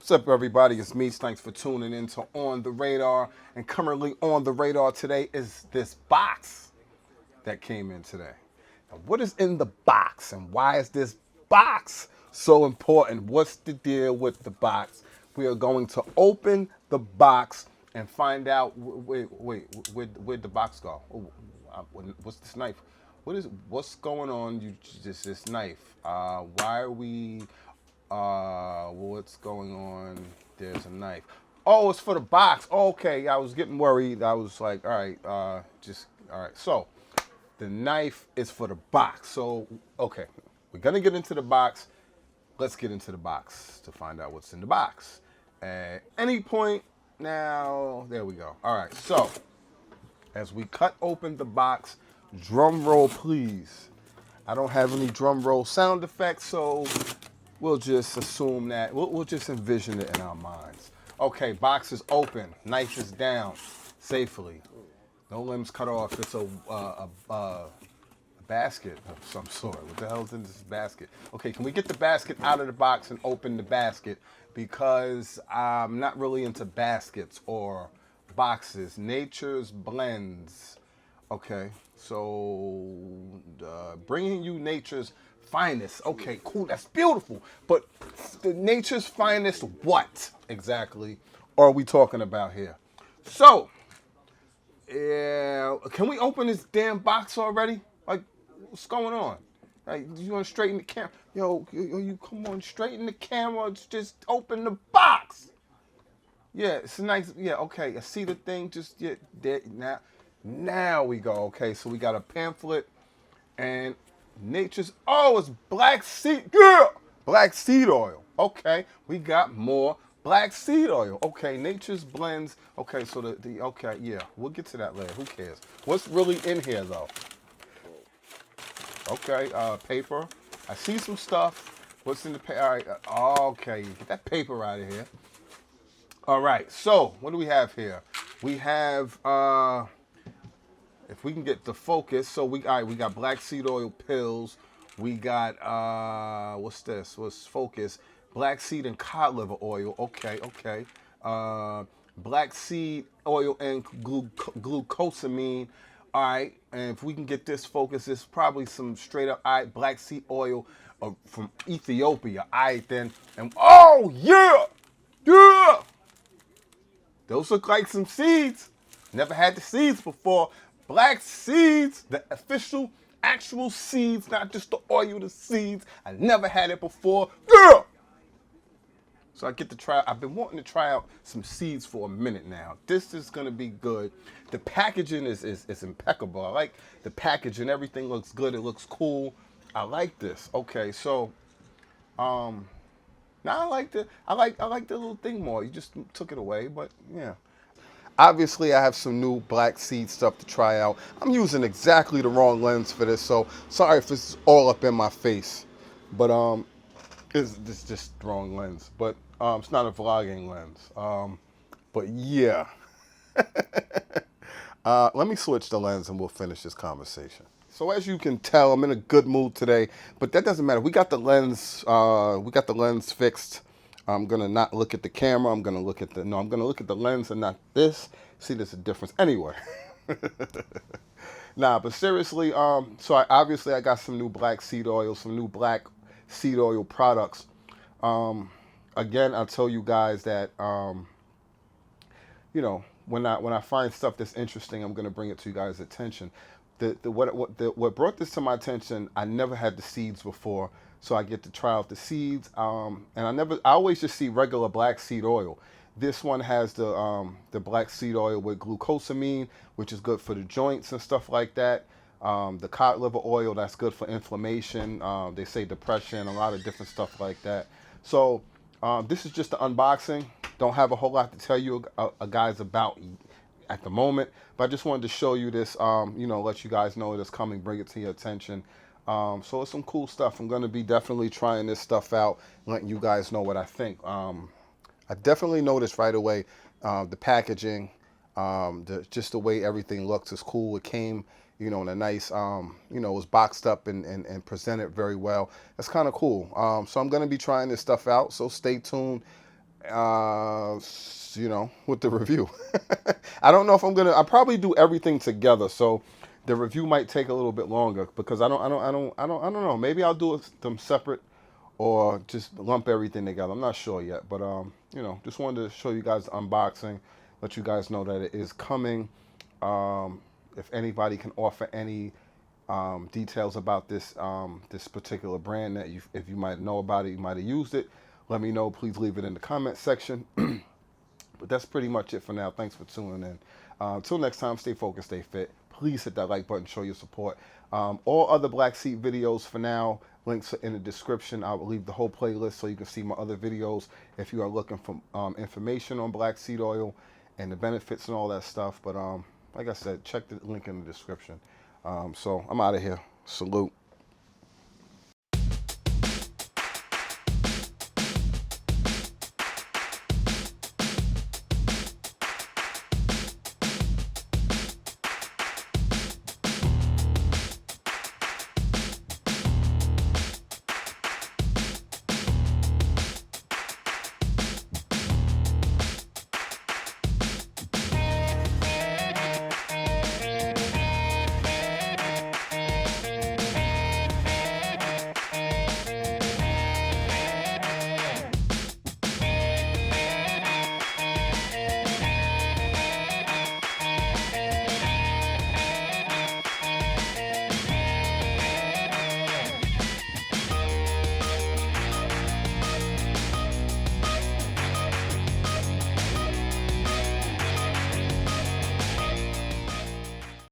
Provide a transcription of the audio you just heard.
What's up, everybody? It's Meech. Thanks for tuning in to On the Radar. And currently on the radar today is this box that came in today. Now, what is in the box and why is this box so important? What's the deal with the box? We are going to open the box and find out. Where'd the box go? What's this knife? What's going on? This knife. Why are we? What's going on? There's a knife. Oh, it's for the box. Okay, I was getting worried. I was like, all right, all right. So, the knife is for the box. So, okay, we're gonna get into the box. Let's get into the box to find out what's in the box. At any point now, there we go. All right, so as we cut open the box, drum roll, please. I don't have any drum roll sound effects, so we'll just assume that, we'll just envision it in our minds. Okay, box is open, knife is down, safely. No limbs cut off. It's a basket of some sort. What the hell's in this basket? Okay, can we get the basket out of the box and open the basket? Because I'm not really into baskets or boxes. Nature's blends. Okay, so bringing you nature's finest. Okay, cool, that's beautiful. But the nature's finest, what exactly are we talking about here? So, yeah, can we open this damn box already? Like, what's going on? Like, you want to straighten the camera? Yo, you come on, straighten the camera. Just open the box. Yeah, it's a nice. Yeah, okay. I see the thing. Just yeah, there now. Now we go. Okay, so we got a pamphlet and nature's. Oh, it's black seed. Yeah, black seed oil. Okay, we got more black seed oil. Okay, nature's blends. Okay, so the okay, yeah, we'll get to that later. Who cares? What's really in here though? Okay, paper. I see some stuff. What's in the paper? All right. Okay, get that paper out of here. All right. So what do we have here? We have if we can get the focus. So we got black seed oil pills. We got what's this? What's focus? Black seed and cod liver oil. Okay, okay. Black seed oil and glucosamine. All right, and if we can get this focus, it's probably some straight up black seed oil from Ethiopia. All right, then, and oh yeah, yeah, those look like some seeds. Never had the seeds before. Black seeds, the official, actual seeds, not just the oil, the seeds. I never had it before. Yeah. So I get to try. I've been wanting to try out some seeds for a minute now. This is gonna be good. The packaging is impeccable. I like the packaging. Everything looks good. It looks cool. I like this. Okay, so now I like the little thing more. You just took it away, but yeah. Obviously, I have some new black seed stuff to try out. I'm using exactly the wrong lens for this, so sorry if this is all up in my face. But it's just the wrong lens. But it's not a vlogging lens. But yeah. Let me switch the lens and we'll finish this conversation. So as you can tell, I'm in a good mood today, but that doesn't matter. We got the lens fixed. I'm gonna not look at the camera. I'm gonna look at the lens and not this. See, there's a difference. Anyway. Nah, but seriously, so obviously I got some new black seed oil, some new black seed oil products. Again, I'll tell you guys that, when I find stuff that's interesting, I'm gonna bring it to you guys' attention. What brought this to my attention? I never had the seeds before, so I get to try out the seeds. And I always just see regular black seed oil. This one has the black seed oil with glucosamine, which is good for the joints and stuff like that. The cod liver oil, that's good for inflammation. They say depression, a lot of different stuff like that. So this is just the unboxing. Don't have a whole lot to tell you guys about at the moment, but I just wanted to show you this, let you guys know it's coming, bring it to your attention. So it's some cool stuff. I'm going to be definitely trying this stuff out, letting you guys know what I think. I definitely noticed right away the packaging, just the way everything looks is cool. It came, in a nice, it was boxed up and presented very well. That's kind of cool. So I'm going to be trying this stuff out, so stay tuned. you know, with the review. I don't know if I'll probably do everything together. So the review might take a little bit longer because I don't know. Maybe I'll do them separate or just lump everything together. I'm not sure yet, but you know, just wanted to show you guys the unboxing, let you guys know that it is coming. If anybody can offer any details about this particular brand that if you might know about it, you might have used it, let me know. Please leave it in the comment section. But that's pretty much it for now. Thanks for tuning in. Until next time, stay focused, stay fit. Please hit that like button, show your support. All other Black Seed videos for now, links are in the description. I will leave the whole playlist so you can see my other videos if you are looking for information on black seed oil and the benefits and all that stuff. But like I said, check the link in the description. So I'm out of here. Salute.